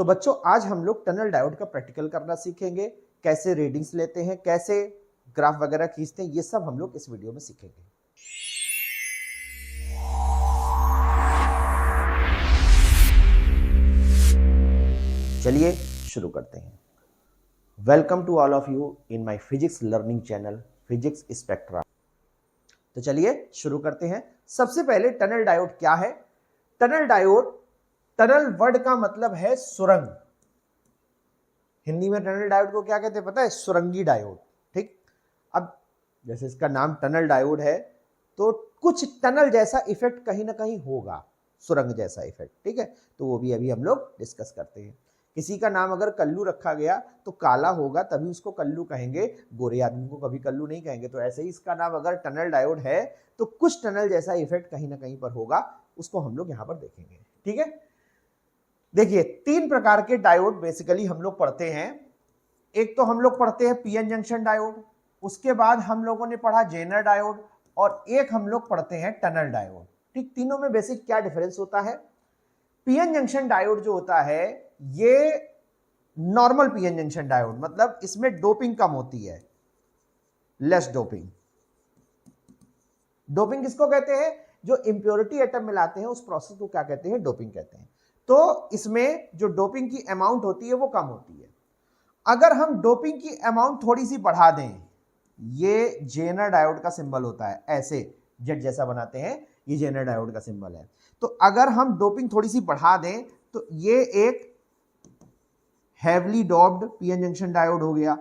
तो बच्चों आज हम लोग टनल डायोड का प्रैक्टिकल करना सीखेंगे, कैसे रीडिंग्स लेते हैं, कैसे ग्राफ वगैरह खींचते हैं, ये सब हम लोग इस वीडियो में सीखेंगे। चलिए शुरू करते हैं। Welcome to all of you in my physics learning channel physics spectra. तो चलिए शुरू करते हैं। सबसे पहले टनल डायोड क्या है? टनल डायोड, टनल वर्ड का मतलब है सुरंग। हिंदी में टनल डायोड को क्या कहते हैं पता है? सुरंगी डायोड। ठीक, अब जैसे इसका नाम टनल डायोड है तो कुछ टनल जैसा इफेक्ट कहीं ना कहीं होगा, सुरंग जैसा इफेक्ट। ठीक है, तो वो भी अभी हम लोग डिस्कस करते हैं। किसी का नाम अगर कल्लू रखा गया तो काला होगा तभी उसको कल्लू कहेंगे, गोरे आदमी को कभी कल्लू नहीं कहेंगे। तो ऐसे ही इसका नाम अगर टनल डायोड है तो कुछ टनल जैसा इफेक्ट कहीं ना कहीं पर होगा, उसको हम लोग यहां पर देखेंगे। ठीक है, देखिए तीन प्रकार के डायोड बेसिकली हम लोग पढ़ते हैं। एक तो हम लोग पढ़ते हैं पीएन जंक्शन डायोड, उसके बाद हम लोगों ने पढ़ा जेनर डायोड, और एक हम लोग पढ़ते हैं टनल डायोड। ठीक, तीनों में बेसिक क्या डिफरेंस होता है? पीएन जंक्शन डायोड जो होता है ये नॉर्मल पीएन जंक्शन डायोड, मतलब इसमें डोपिंग कम होती है, लेस डोपिंग। डोपिंग किसको कहते हैं? जो इंप्योरिटी एटम मिलाते हैं उस प्रोसेस को क्या कहते हैं? डोपिंग कहते हैं। तो इसमें जो डोपिंग की अमाउंट होती है वो कम होती है। अगर हम डोपिंग की अमाउंट थोड़ी सी बढ़ा दें, ये जेनर डायोड का सिंबल होता है, ऐसे जेड जैसा बनाते हैं, ये जेनर डायोड का सिंबल है। तो अगर हम डोपिंग थोड़ी सी बढ़ा दें तो ये एक heavily doped PN junction diode हो गया।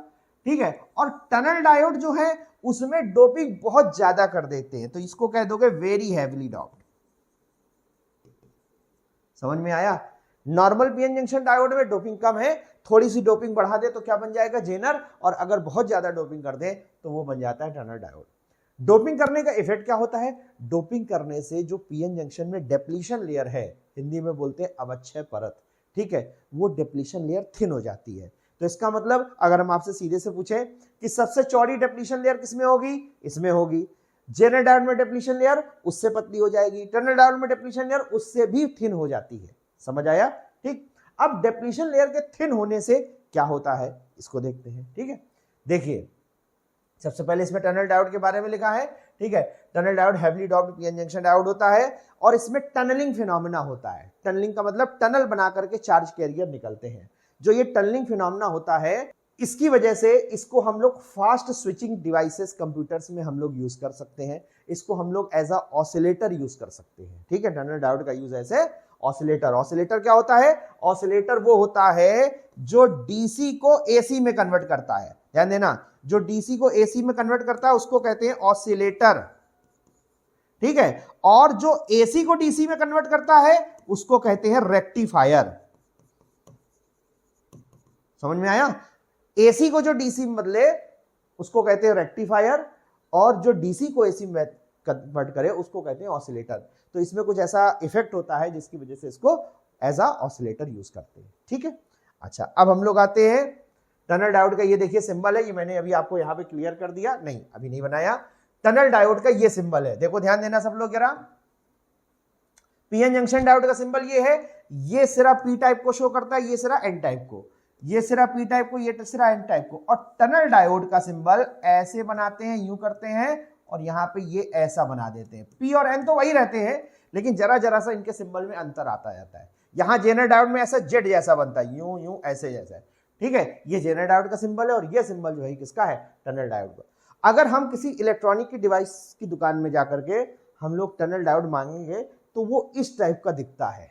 ठीक है, और टनल डायोड जो है उसमें डोपिंग बहुत ज्यादा कर देते हैं, तो इसको कह दोगे वेरी हैवली डोप्ड। समझ में आया? नॉर्मल पीएन जंक्शन डायोड में डोपिंग कम है, थोड़ी सी डोपिंग बढ़ा दे तो क्या बन जाएगा? जेनर, और अगर बहुत ज्यादा डोपिंग कर दे तो वो बन जाता है टनल डायोड। डोपिंग करने का इफेक्ट क्या होता है? डोपिंग करने से जो पीएन जंक्शन में डिप्लीशन लेयर है, हिंदी में बोलते हैं अवक्षय परत, ठीक है, वो डिप्लीशन लेयर थिन हो जाती है। तो इसका मतलब अगर हम आपसे सीधे से पूछें कि सबसे चौड़ी डिप्लीशन लेयर किसमें होगी? इसमें होगी। जेनर डायोड में डिप्लीशन लेयर उससे पतली हो जाएगी, टनल डायोड में डिप्लीशन लेयर उससे भी थिन हो जाती है। समझ आया? ठीक, अब डिप्लीशन लेयर के थिन होने से क्या होता है इसको देखते हैं। ठीक है, देखिए सबसे पहले इसमें टनल डायोड के बारे में लिखा है। ठीक है, tunnel diode heavily doped PN junction diode होता है और इसमें टनलिंग फिनोमेना होता है। टनलिंग का मतलब टनल बना करके चार्ज कैरियर निकलते हैं। जो ये टनलिंग फिनोमेना होता है इसकी वजह से इसको हम लोग फास्ट स्विचिंग डिवाइसेस कंप्यूटर्स में हम लोग यूज कर सकते हैं। इसको हम लोग एज अ ऑसिलेटर यूज कर सकते हैं। ठीक है, टनल डायोड का यूज ऐसे ऑसिलेटर। ऑसिलेटर क्या होता है? ऑसिलेटर वो होता है जो डीसी को एसी में कन्वर्ट करता है। ध्यान देना, जो डीसी को एसी में कन्वर्ट करता है उसको कहते हैं ऑसिलेटर। ठीक है, और जो एसी को डीसी में कन्वर्ट करता है उसको कहते हैं रेक्टिफायर। समझ में आया? एसी को जो डीसी में बदले उसको कहते हैं रेक्टिफायर, और जो डीसी को एसी में कन्वर्ट करे उसको कहते हैं ऑसिलेटर। तो इसमें कुछ ऐसा इफेक्ट होता है जिसकी वजह से इसको एज अ ऑसिलेटर यूज करते हैं। ठीक है, अच्छा अब हम लोग आते हैं टनल डायोड का। ये देखिए सिंबल है, ये मैंने अभी आपको यहां पे क्लियर कर दिया, नहीं अभी नहीं बनाया। टनल डायोड का ये सिंबल है, देखो ध्यान देना सब लोग जरा। पीएन जंक्शन डायोड का सिंबल ये है, ये सिरा पी टाइप को शो करता है, ये सिरा एन टाइप को, ये सिरा पी टाइप को, ये सिरा एन टाइप को। और टनल डायोड का सिंबल ऐसे बनाते हैं, यूं करते हैं, और यहां पे ये ऐसा बना देते हैं। पी और एन तो वही रहते हैं लेकिन जरा जरा सा इनके सिंबल में अंतर आता जाता है। यहां जेनर डायोड में ऐसा जेड जैसा बनता है, यूं यूं ऐसे जैसा है। ठीक है, ये जेनर डायोड का सिंबल है और ये सिंबल जो है किसका है? टनल डायोड का। अगर हम किसी इलेक्ट्रॉनिक की डिवाइस की दुकान में जाकर के हम लोग टनल डायोड मांगेंगे तो वो इस टाइप का दिखता है।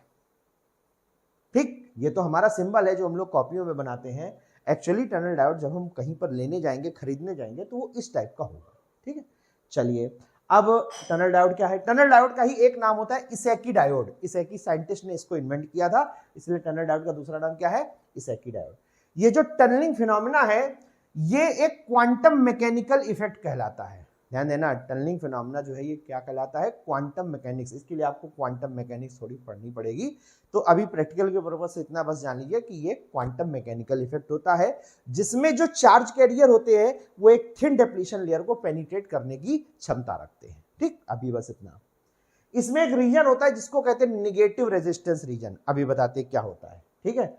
ठीक, ये तो हमारा सिंबल है जो हम लोग कॉपियों में बनाते हैं। एक्चुअली टनल डायोड जब हम कहीं पर लेने जाएंगे, खरीदने जाएंगे, तो वो इस टाइप का होगा। ठीक है, चलिए अब टनल डायोड क्या है? टनल डायोड का ही एक नाम होता है इसेकी डायोड। इसेकी साइंटिस्ट ने इसको इन्वेंट किया था, इसलिए टनल डायोड का दूसरा नाम क्या है? इसेकी डायोड। ये जो टनलिंग फिनोमेना है ये एक क्वांटम मैकेनिकल इफेक्ट कहलाता है। ध्यान देना, टनलिंग फिनोमेना जो है ये क्या कहलाता है? Quantum mechanics. इसके लिए आपको क्वांटम मैकेनिक्स थोड़ी पढ़नी पड़ेगी, तो अभी प्रैक्टिकल के पर्पस से इतना बस जान लीजिए कि ये क्वांटम मैकेनिकल इफेक्ट होता है जिसमें जो चार्ज कैरियर होते हैं वो एक थिन डिप्लीशन लेयर को पेनिट्रेट करने की क्षमता रखते हैं। ठीक, अभी बस इतना। इसमें एक रीजन होता है जिसको कहते हैं निगेटिव रेजिस्टेंस रीजन, अभी बताते हैं क्या होता है। ठीक है,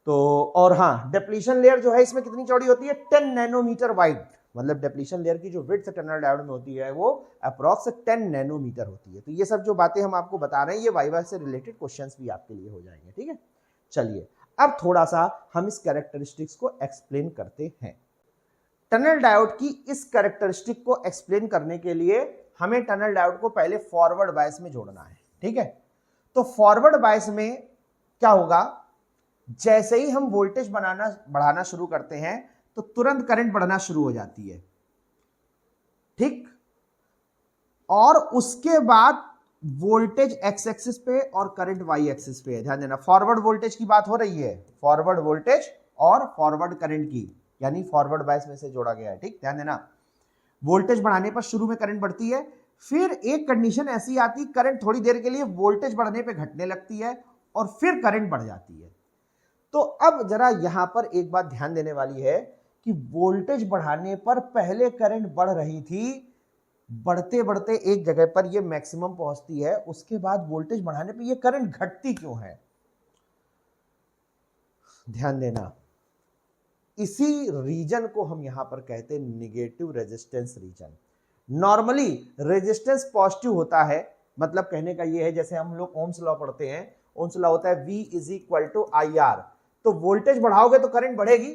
तो और हाँ, डिप्लीशन लेयर जो है इसमें कितनी चौड़ी होती है, 10 नैनोमीटर वाइड, मतलब डिप्लीशन लेयर की जो विड्थ टनल डायोड में होती है वो अप्रॉक्स 10 नैनोमीटर होती है। तो ये सब जो बातें हम आपको बता रहे हैं ये वाइवा से रिलेटेड क्वेश्चंस भी आपके लिए हो जाएंगे, ठीक है। चलिए अब थोड़ा सा हम इस कैरेक्टरिस्टिक्स को एक्सप्लेन करते हैं। टनल डायोड की इस कैरेक्टरिस्टिक को एक्सप्लेन करने के लिए हमें टनल डायोड को पहले फॉरवर्ड बायस में जोड़ना है, ठीक है। तो फॉरवर्ड बायस में क्या होगा, जैसे ही हम वोल्टेज बढ़ाना शुरू करते हैं तो तुरंत करंट बढ़ना शुरू हो जाती है, ठीक। और उसके बाद वोल्टेज एक्स एक्सिस पे और करंट वाई एक्सिस पे है। ध्यान देना, फॉरवर्ड वोल्टेज की बात हो रही है, फॉरवर्ड वोल्टेज और फॉरवर्ड करंट की, यानी फॉरवर्ड बायस में से जोड़ा गया है, ठीक। ध्यान देना, वोल्टेज बढ़ाने पर शुरू में करंट बढ़ती है, फिर एक कंडीशन ऐसी आती, करंट थोड़ी देर के लिए वोल्टेज बढ़ने पे घटने लगती है और फिर करंट बढ़ जाती है। तो अब जरा यहां पर एक बात ध्यान देने वाली है कि वोल्टेज बढ़ाने पर पहले करंट बढ़ रही थी, बढ़ते बढ़ते एक जगह पर ये मैक्सिमम पहुंचती है, उसके बाद वोल्टेज बढ़ाने पे ये करंट घटती क्यों है? ध्यान देना, इसी रीजन को हम यहां पर कहते हैं negative resistance region. Normally resistance positive होता है, मतलब कहने का ये है, जैसे हम लोग ओम्स लॉ पढ़ते हैं, ओम्स लॉ होता है V = IR। तो वोल्टेज बढ़ाओगे तो करंट बढ़ेगी,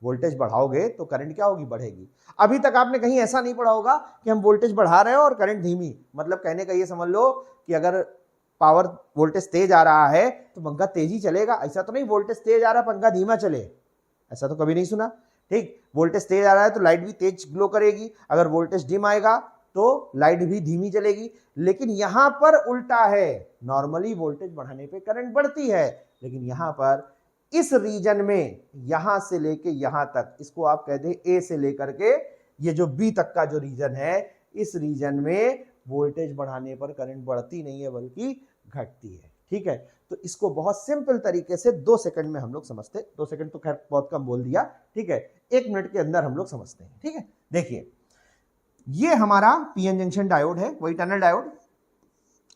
वोल्टेज बढ़ाओगे तो करंट क्या होगी, बढ़ेगी। अभी तक आपने कहीं ऐसा नहीं पढ़ा होगा कि हम वोल्टेज बढ़ा रहे हैं और करंट धीमी, मतलब कहने का ये समझ लो कि अगर पावर वोल्टेज तेज आ रहा है तो पंखा तेजी चलेगा, ऐसा तो नहीं वोल्टेज तेज आ रहा है पंखा धीमा चले, ऐसा तो कभी नहीं सुना, ठीक। वोल्टेज तेज आ रहा है तो लाइट भी तेज ग्लो करेगी, अगर वोल्टेज डिम आएगा तो लाइट भी धीमी चलेगी। लेकिन यहां पर उल्टा है, नॉर्मली वोल्टेज बढ़ाने पे करंट बढ़ती है, लेकिन यहां पर इस रीजन में यहां से लेके यहां तक, इसको आप कहते हैं ए से लेकर के ये जो बी तक का जो रीजन है, इस रीजन में वोल्टेज बढ़ाने पर करंट बढ़ती नहीं है बल्कि घटती है, ठीक है। तो इसको बहुत सिंपल तरीके से 2 सेकंड में हम लोग समझते, 2 सेकंड तो खैर बहुत कम बोल दिया, ठीक है, 1 मिनट के अंदर हम लोग समझते हैं, ठीक है। देखिए ये हमारा पीएन जंक्शन डायोड है, वही टनल डायोड,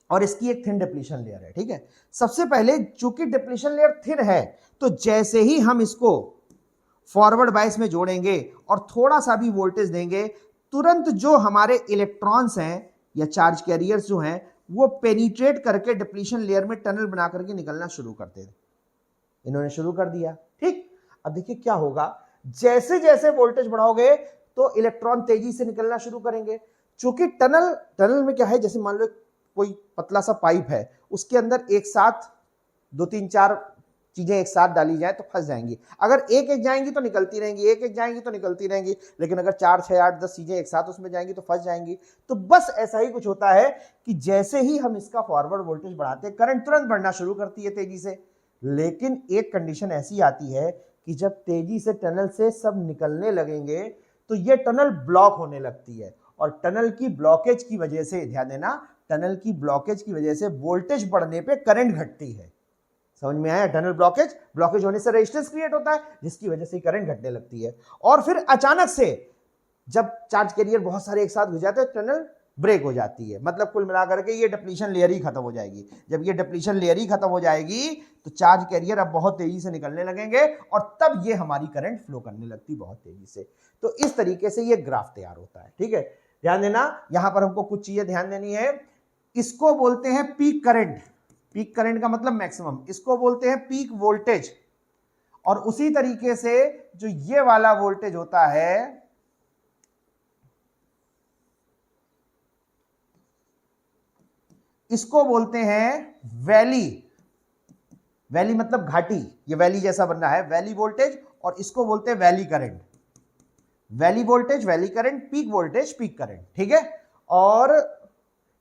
और इसकी एक थिन डिप्लीशन लेयर है, ठीक है। सबसे पहले चूंकि डिप्लीशन लेयर थिन है, तो जैसे ही हम इसको फॉरवर्ड बायस में जोड़ेंगे और थोड़ा सा भी वोल्टेज देंगे, तुरंत जो हमारे इलेक्ट्रॉन्स हैं या चार्ज कैरियर्स जो हैं वो पेनिट्रेट करके डिप्लीशन लेयर में टनल बना करके निकलना शुरू करते हैं। इन्होंने शुरू कर दिया, ठीक। अब देखिए क्या होगा, जैसे जैसे वोल्टेज बढ़ाओगे तो इलेक्ट्रॉन तेजी से निकलना शुरू करेंगे। चूंकि टनल में क्या है, जैसे मान लो कोई पतला सा पाइप है, उसके अंदर एक साथ 2 3 4 चीजें एक साथ डाली जाए तो फंस जाएंगी। अगर एक एक जाएंगी तो निकलती रहेंगी, एक एक जाएंगी तो निकलती रहेंगी, लेकिन अगर 4 6 8 10 चीजें एक साथ उसमें जाएंगी तो फंस जाएंगी। तो बस ऐसा ही कुछ होता है कि जैसे ही हम इसका फॉरवर्ड वोल्टेज बढ़ाते हैं, करंट तुरंत बढ़ना शुरू करती है तेजी से। लेकिन एक कंडीशन ऐसी आती है कि जब तेजी से टनल से सब निकलने लगेंगे तो ये टनल ब्लॉक होने लगती है, और टनल की ब्लॉकेज की वजह से, ध्यान देना, टनल की ब्लॉकेज की वजह से वोल्टेज बढ़ने पे करंट घटती है। समझ में आया? टनल ब्लॉकेज होने से रेजिस्टेंस क्रिएट होता है, जिसकी वजह से करंट घटने लगती है। और फिर अचानक से जब चार्ज कैरियर बहुत सारे एक साथ घुस जाते हैं, टनल ब्रेक हो जाती है। मतलब कुल मिलाकर के ये डिप्लीशन लेयर ही खत्म हो जाएगी। जब ये डिप्लीशन लेयर ही खत्म हो जाएगी तो चार्ज कैरियर अब बहुत तेजी से निकलने लगेंगे, और तब ये हमारी करंट फ्लो करने लगती बहुत तेजी से। तो इस तरीके से ये ग्राफ तैयार होता है, ठीक है। ध्यान देना, यहां पर हमको कुछ चीजें ध्यान देनी है। इसको बोलते हैं पीक करंट, पीक करंट का मतलब मैक्सिमम, इसको बोलते हैं पीक वोल्टेज। और उसी तरीके से जो ये वाला वोल्टेज होता है, इसको बोलते हैं वैली। वैली मतलब घाटी, ये वैली जैसा बन रहा है, वैली वोल्टेज, और इसको बोलते हैं valley current. Valley voltage, valley current, peak voltage, peak current, ठीक है। और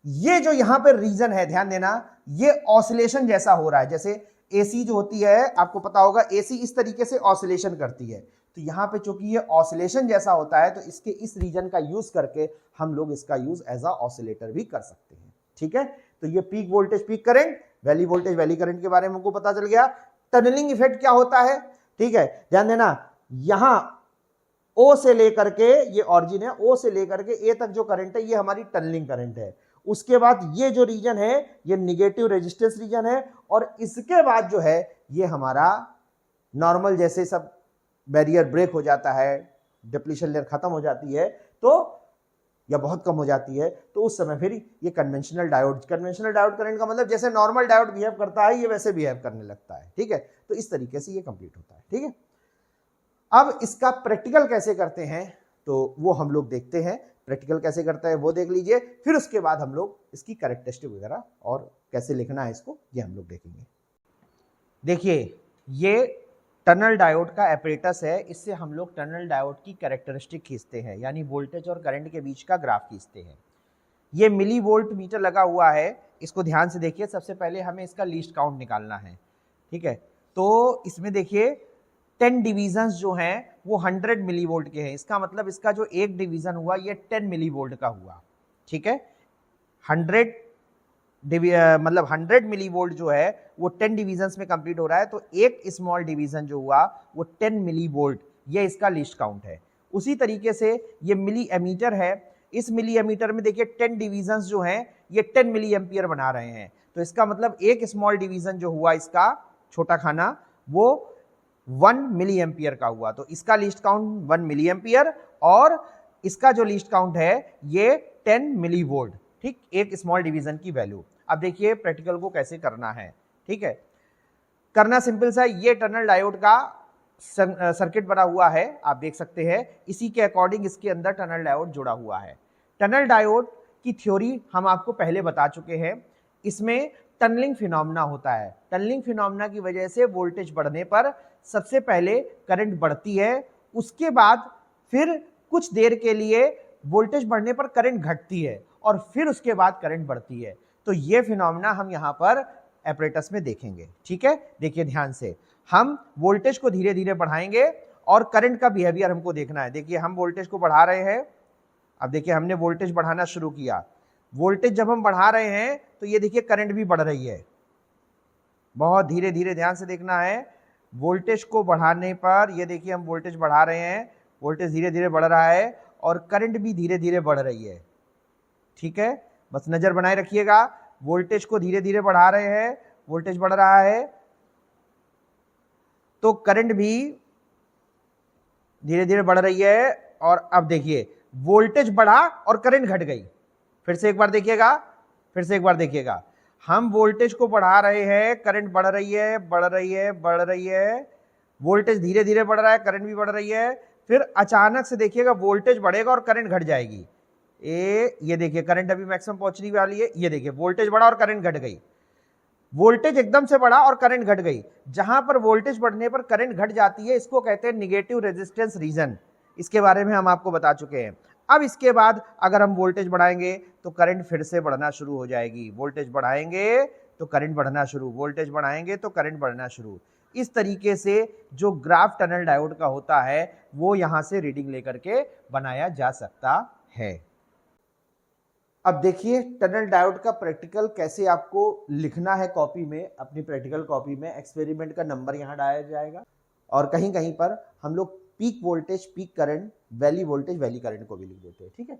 ये जो यहां पर रीजन है, ध्यान देना, ये ऑसिलेशन जैसा हो रहा है। जैसे एसी जो होती है, आपको पता होगा एसी इस तरीके से ऑसिलेशन करती है, तो यहां पे चूंकि ये ऑसिलेशन जैसा होता है, तो इसके इस रीजन का यूज करके हम लोग इसका यूज एज अ ऑसिलेटर भी कर सकते हैं, ठीक है। तो ये peak voltage, peak current, valley voltage, valley current के बारे में हमको पता चल गया। टनलिंग इफेक्ट क्या होता है, ठीक है, ध्यान देना, यहां ओ से लेकर के, ये ऑरिजिन है, ओ से लेकर के ए तक जो करंट है, ये हमारी टनलिंग करंट है। उसके बाद ये जो रीजन है, ये निगेटिव रेजिस्टेंस रीजन है, और इसके बाद जो है ये हमारा नॉर्मल जैसे सब बैरियर ब्रेक हो जाता है, डिप्लीशन लेयर खत्म हो जाती है तो या बहुत कम हो जाती है, तो उस समय फिर ये कन्वेंशनल डायोड करंट का मतलब जैसे नॉर्मल डायोड बिहेव करता है ये वैसे बिहेव करने लगता है, ठीक है। तो इस तरीके से ये कंप्लीट होता है, ठीक है। अब इसका प्रैक्टिकल कैसे करते हैं तो वो हम लोग देखते हैं, प्रैक्टिकल कैसे करता है वो देख लीजिए, फिर उसके बाद हम लोग इसकी कैरेक्टरिस्टिक वगैरह और कैसे लिखना है इसको ये हम लोग देखेंगे। देखिए ये टनल डायोड का एपरेटस है, इससे हम लोग टनल डायोड की कैरेक्टरिस्टिक खींचते हैं, यानी वोल्टेज और करंट के बीच का ग्राफ खींचते हैं। ये मिली वोल्ट मीटर लगा हुआ है, इसको ध्यान से देखिए। सबसे पहले हमें इसका लीस्ट काउंट निकालना है, ठीक है। तो इसमें देखिए 10 डिवीजन्स जो हैं वो 100 मिली वोल्ट के हैं, इसका मतलब इसका जो एक डिवीजन हुआ ये 10 मिली वोल्ट का हुआ, ठीक है। 100 मिली वोल्ट जो है वो 10 डिवीजन्स में कंप्लीट हो रहा है, तो एक स्मॉल डिवीजन जो हुआ वो 10 मिली वोल्ट, ये इसका लीस्ट काउंट है। उसी तरीके से ये मिली एमीटर है, इस मिली एमीटर में देखिए 10 डिवीजन्स जो हैं ये 10 मिली एम्पियर बना रहे हैं, तो इसका मतलब एक स्मॉल डिवीजन जो हुआ इसका छोटा खाना वो 1 मिली एम्पियर का हुआ, तो इसका लीस्ट काउंट 1 मिली एम्पियर और इसका जो लीस्ट काउंट है ये 10 मिली वोल्ट, ठीक, एक स्मॉल डिवीजन की वैल्यू। अब देखिए प्रैक्टिकल को कैसे करना है, ठीक है। करना सिंपल सा, ये टनल डायोड का सर्किट बना हुआ है, आप देख सकते हैं, इसी के अकॉर्डिंग इसके अंदर टनल डायोड जुड़ा हुआ है। टनल डायोड की थ्योरी हम आपको पहले बता चुके हैं, इसमें टनलिंग फिनोमेना होता है। टनलिंग फिनोमेना की वजह से वोल्टेज बढ़ने पर सबसे पहले करंट बढ़ती है, उसके बाद फिर कुछ देर के लिए वोल्टेज बढ़ने पर करंट घटती है और फिर उसके बाद करंट बढ़ती है। तो ये फिनोमेना हम यहां पर एपरेटस में देखेंगे, ठीक है। देखिए ध्यान से, हम वोल्टेज को धीरे धीरे बढ़ाएंगे और करंट का बिहेवियर हमको देखना है। देखिए हम वोल्टेज को बढ़ा रहे हैं, अब देखिए हमने वोल्टेज बढ़ाना शुरू किया, वोल्टेज जब हम बढ़ा रहे हैं तो ये देखिए करंट भी बढ़ रही है, बहुत धीरे धीरे, ध्यान से देखना है। वोल्टेज को बढ़ाने पर ये देखिए हम वोल्टेज बढ़ा रहे हैं, वोल्टेज धीरे धीरे बढ़ रहा है और करंट भी धीरे धीरे बढ़ रही है, ठीक है। बस नजर बनाए रखिएगा, वोल्टेज को धीरे धीरे बढ़ा रहे हैं, वोल्टेज बढ़ रहा है तो करंट भी धीरे धीरे बढ़ रही है। और अब देखिए वोल्टेज बढ़ा और करंट घट गई, फिर से एक बार देखिएगा, फिर से एक बार देखिएगा, हम वोल्टेज को बढ़ा रहे हैं, करंट बढ़ रही है, बढ़ रही है, बढ़ रही है, वोल्टेज धीरे धीरे बढ़ रहा है, करंट भी बढ़ रही है, फिर अचानक से देखिएगा वोल्टेज बढ़ेगा और करंट घट जाएगी। ये देखिए करंट अभी मैक्सिमम पहुंचने वाली है, ये देखिए वोल्टेज बढ़ा और करंट घट गई, वोल्टेज एकदम से बढ़ा और करंट घट गई। जहां पर वोल्टेज बढ़ने पर करंट घट जाती है इसको कहते हैं नेगेटिव रेजिस्टेंस रीजन, इसके बारे में हम आपको बता चुके हैं। अब इसके बाद अगर हम वोल्टेज बढ़ाएंगे तो करंट फिर से बढ़ना शुरू हो जाएगी, वोल्टेज बढ़ाएंगे तो करंट बढ़ना शुरू, वोल्टेज बढ़ाएंगे तो करंट बढ़ना शुरू। इस तरीके से जो ग्राफ टनल डायोड का होता है वो यहां से रीडिंग लेकर के बनाया जा सकता है। अब देखिए टनल डायोड का प्रैक्टिकल कैसे आपको लिखना है कॉपी में, अपनी प्रैक्टिकल कॉपी में एक्सपेरिमेंट का नंबर यहाँ डाला जाएगा और कहीं कहीं पर हम लोग peak voltage, peak current, valley voltage, valley current को भी लिख देते हैं, ठीक है।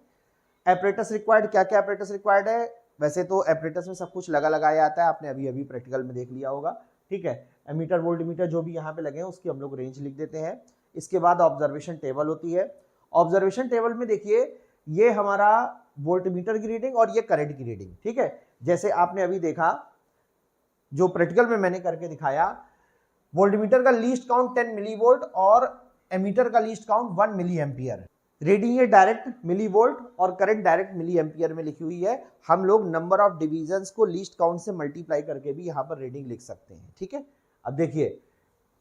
एपरेटस रिक्वायर्ड, क्या क्या एपरेटस रिक्वायर्ड है, वैसे तो एपरेटस में सब कुछ लगाया आता है, आपने अभी अभी प्रैक्टिकल में देख लिया होगा, ठीक है। एमीटर, वोल्ट मीटर जो भी यहाँ पे लगे हैं उसकी हम लोग रेंज लिख देते हैं। इसके बाद ऑब्जर्वेशन टेबल होती है, ऑब्जर्वेशन टेबल में देखिए ये हमारा वोल्ट मीटर की रीडिंग और ये करंट की रीडिंग, ठीक है। जैसे आपने अभी देखा जो प्रैक्टिकल में मैंने करके दिखाया, वोल्ट मीटर का लीस्ट काउंट 10 मिली वोल्ट और एमीटर का least count 1 milliampere, reading ये डायरेक्ट मिली वोल्ट और करंट डायरेक्ट मिली एम्पियर में लिखी हुई है। हम लोग नंबर ऑफ डिविजन्स को लीस्ट काउंट से मल्टीप्लाई करके भी यहाँ पर रीडिंग लिख सकते हैं, ठीक है। अब देखिए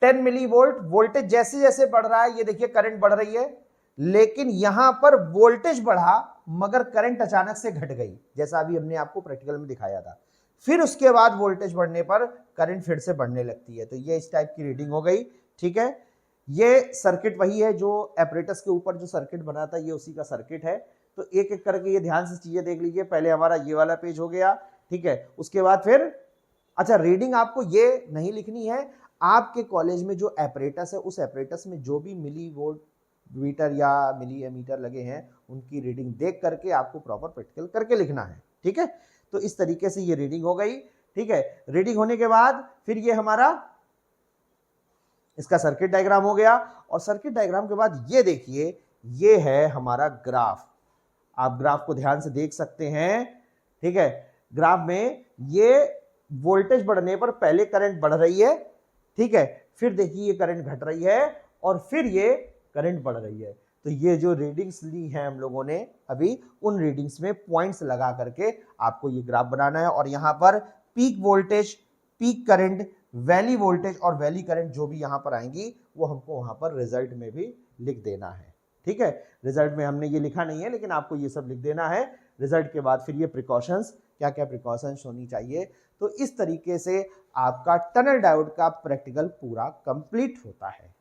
10 मिली वोल्ट, वोल्टेज जैसे जैसे बढ़ रहा है ये देखिए करंट बढ़ रही है, लेकिन यहां पर वोल्टेज बढ़ा मगर करंट अचानक से घट गई, जैसा अभी हमने आपको प्रैक्टिकल में दिखाया था। फिर उसके बाद वोल्टेज बढ़ने पर करंट फिर से बढ़ने लगती है, तो ये इस टाइप की रीडिंग हो गई, ठीक है। ये सर्किट वही है जो एपरेटस के ऊपर जो सर्किट बना था, ये उसी का सर्किट है। तो एक एक करके ये ध्यान से चीजें देख लीजिए। पहले हमारा ये वाला पेज हो गया, ठीक है। उसके बाद फिर अच्छा रीडिंग आपको ये नहीं लिखनी है, आपके कॉलेज में जो एपरेटस है उस एपरेटस में जो भी मिली वोल्ट मीटर या मिली एमीटर लगे हैं उनकी रीडिंग देख करके आपको प्रॉपर प्रैक्टिकल करके लिखना है, ठीक है। तो इस तरीके से ये रीडिंग हो गई, ठीक है। रीडिंग होने के बाद फिर ये हमारा इसका सर्किट डायग्राम हो गया। और सर्किट डायग्राम के बाद ये देखिए, ये है हमारा ग्राफ। आप ग्राफ को ध्यान से देख सकते हैं, ठीक है। ग्राफ में ये वोल्टेज बढ़ने पर पहले करंट बढ़ रही है, ठीक है, फिर देखिए ये करंट घट रही है और फिर ये करंट बढ़ रही है। तो ये जो रीडिंग्स ली हैं हम लोगों ने अभी, उन रीडिंग्स में पॉइंट्स लगा करके आपको ये ग्राफ बनाना है। और यहां पर peak voltage, peak current, valley voltage और वैली करंट जो भी यहां पर आएंगी वो हमको वहां पर रिजल्ट में भी लिख देना है, ठीक है। रिजल्ट में हमने ये लिखा नहीं है, लेकिन आपको ये सब लिख देना है। रिजल्ट के बाद फिर ये प्रिकॉशंस, क्या क्या प्रिकॉशंस होनी चाहिए। तो इस तरीके से आपका टनल डायोड का प्रैक्टिकल पूरा कंप्लीट होता है।